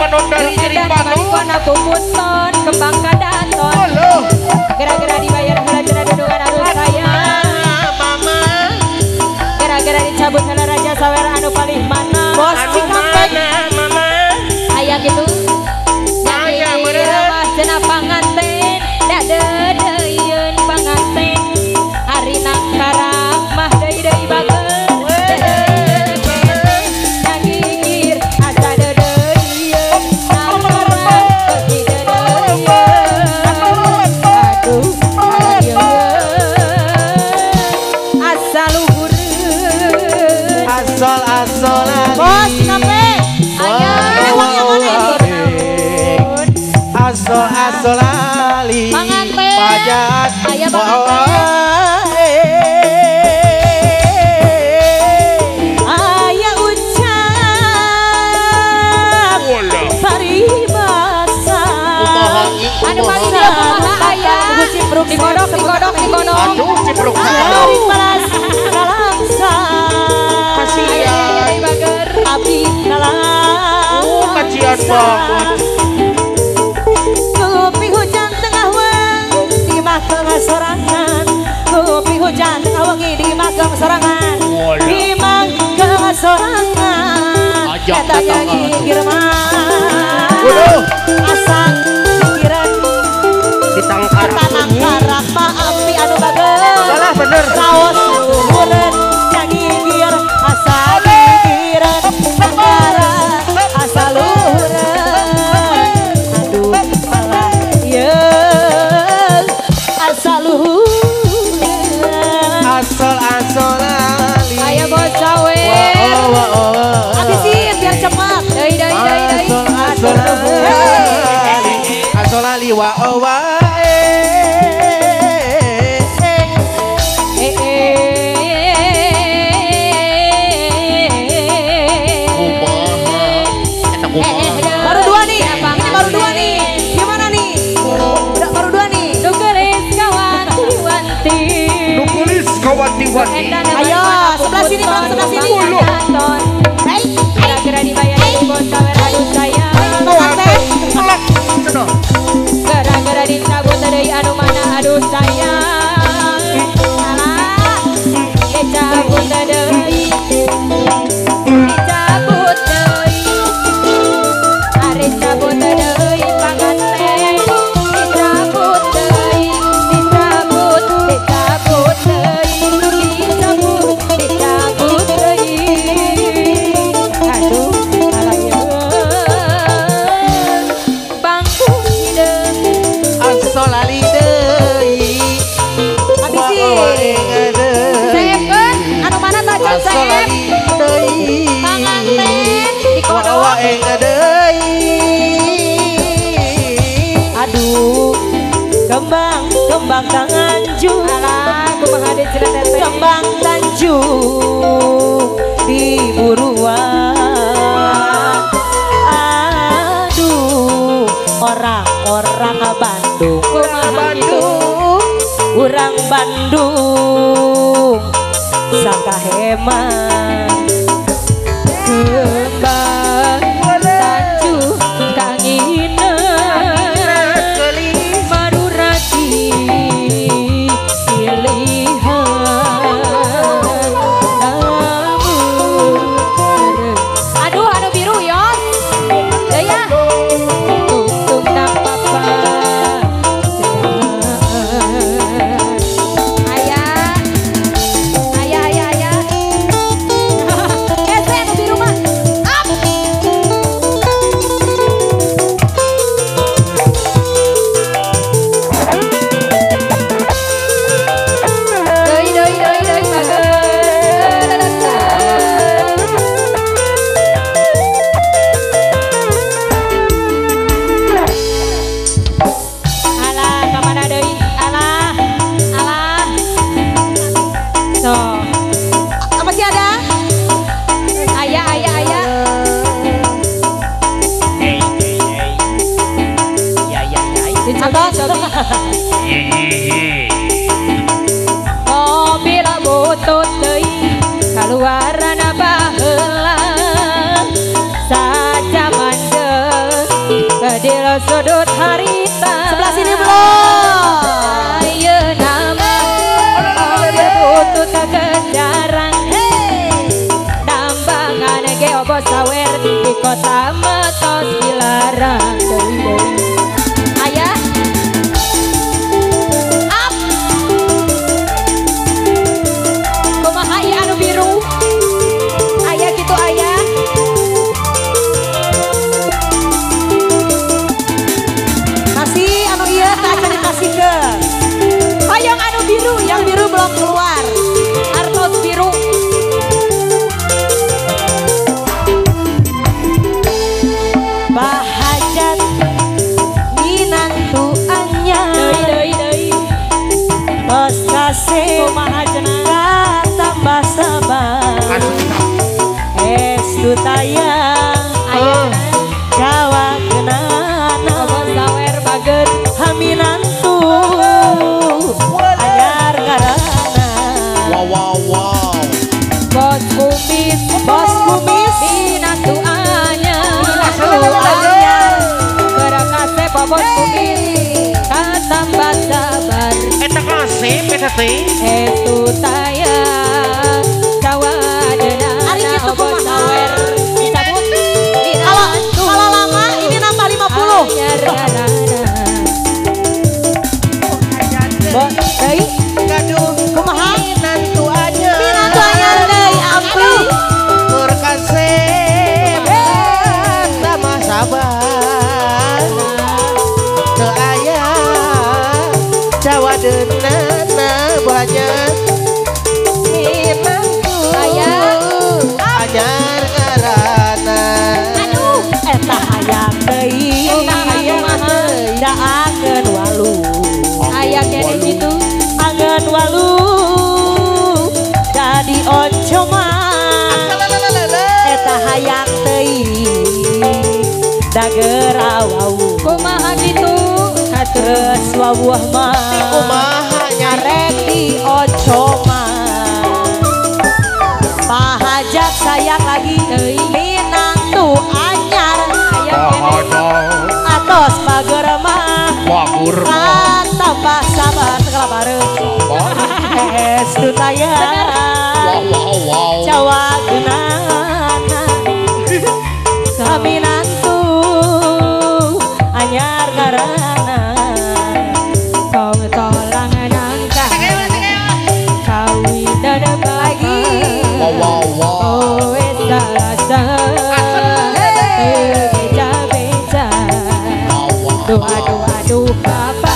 non dari Jeribang Marikona Puputton Kembang Kadaton Gara-gara dibayar belajar dengan arus saya mama gara-gara dicabut hela raja sawer anu paling mana bos Cikampek mama ayah gitu ayah mah cenah panganten dak dedeyeun panganten hari nangkarang mah deui bagel Solali pajak ayah ucap paribasa anu paling dia kumaha ayah digodok aduh cipruk dari palas kalangsa kasihan dari bager api kalang kacian banget sorangan kopi hujan awangi di magang sorangan di magang sorangan kata yang girman asal pikiran ditangkar tanang mah api anu bagel salah bener kaos luhureun yang gigir asal gigiran negara asal luhureun aduh malah asal ayah bos sawer habisin biar cepat dai asal ali wa baru dua nih ini baru dua nih gimana nih udah baru dua nih Dugelis kawanti-wanti ayo sebelah sini bang sebelah sini kira-kira dibayar bos sawer aduh saya gara-gara dicabut dari anu mana aduh saya alah dicabut dari hari cabut dari panganten dicabut dari aduh alaya bangku hideung asal ali deui habisin saepkeun anu mana tajan saep panganten dikodok aduh kembang Tanjung alah kumaha deui cenah teteh kembang Tanjung di buruan aduh orang Bandung urang Bandung sakaheman kembang Tanjung kangina marurati pilihan aduh anu biru yos daya tung papa ayah sudut harita. Sebelah sini belum. Ayo nama berbutut kegendarang. Dambangan geobo sawer di kota metos dilarang. Ayah up kumaha ieu anu biru. Ayah gitu ayah. Kasih anu iya acan dikasih ke. Yang anu biru, Yang biru belum keluar. artos biru. Bahajat minantu anyar. Deui. Tos kasih Kumaha cenah? tambah sabar. Estu tayang Ayo Jawa kenana Obo sawer bageut. haminantu anyar karana. Wow. Bos kumis binatu anyar berakase bobot kumis katambah sabar Eta kasih eta teh. etu tayang cawadana Ari kitu obo kumaha? sawer disebut Kalau lama ini nambah 50. anyar karana bos deui Gaduh Kumaha? minantu aja. Minantu anyar deui ampli. Tur kasih tambah sabar. Teu aya cawadeunana banyak. Minantu Ayah. anyar ngarana. Eta hayang deui. Kumaha? Daakeun walu. aya kene gitu Angeun walu. Jadi oncoman. Eta hayang deui. Dagerawau. kumaha gitu Terus wawuh mah Kumaha nyarek di ocoman. Pahajat sayang lagi minantu anyar. aya kene Atos pager mah tambah sabar segala bareng. Estu tayang Jawa genana haminantu anyar karana. kau tolang nangka kawi dadap lagi oh esasa beja beja doa doa doa